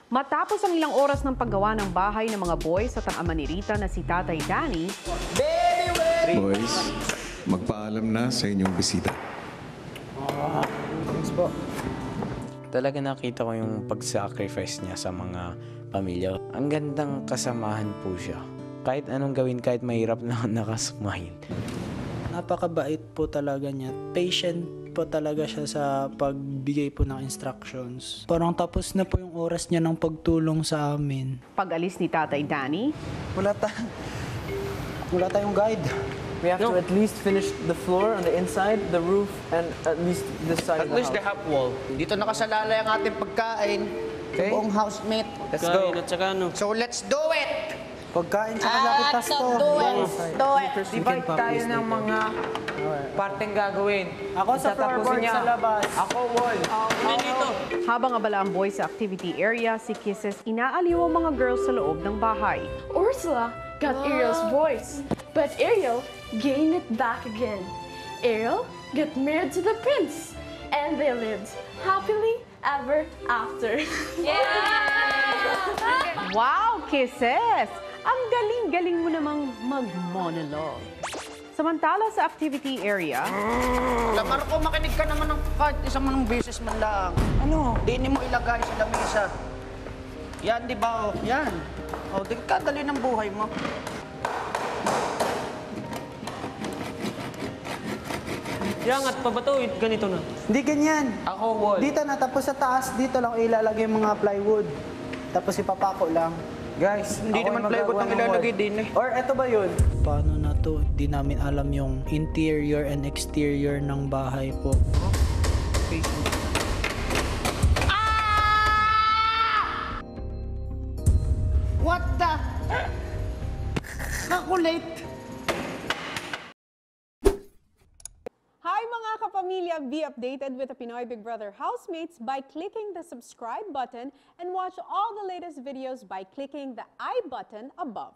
Matapos ang ilang oras ng paggawa ng bahay ng mga boys at ang ama ni Rita na si Tatay Danny, Boys, magpaalam na sa inyong bisita. Thanks po. Talaga nakita ko yung pag-sacrifice niya sa mga pamilya. Ang gandang kasamahan po siya. Kahit anong gawin, kahit mahirap na nakasmile. Napakabait po talaga niya. Patient po talaga siya sa pagbigay po ng instructions. Parang tapos na po yung oras niya ng pagtulong sa amin. pag-alis ni Tatay Danny, Wala tayong guide. We have to at least finish the floor on the inside, the roof, and at least this side At of the least the house. half wall. Dito nakasalalay ang ating pagkain. Okay. Buong housemate. Let's go. So let's do it! Pagkain sa kalakitas to. Divide tayo ng mga parteng gagawin. Ako sa floorboard sa labas. Ako wall. habang abala ang boys sa activity area, si Kisses inaaliw ang mga girls sa loob ng bahay. Ursula got Ariel's voice, but Ariel gained it back again. Ariel got married to the prince, and they lived happily ever after. Wow, Kisses! Ang galing-galing mo namang mag-monologue. Samantala sa activity area, Lamar ko, makinig ka naman ng kahit isang manong beses man lang. Ano? Di mo ilagay sa lamesa. Yan, di ba? Oh, yan. O, di kadali ng buhay mo. Yangat pa ba ito? Ganito na. Hindi ganyan. Ako wall. Dito na, tapos sa taas, dito lang ilalagay yung mga plywood. Tapos ipapako lang. Guys, hindi naman plywood ang ilalagay din eh. Or eto ba yun? Paano na to? Di namin alam yung interior and exterior ng bahay po. What the? Calculate. Hi mga kapamilya! Be updated with the Pinoy Big Brother housemates by clicking the subscribe button and watch all the latest videos by clicking the I button above.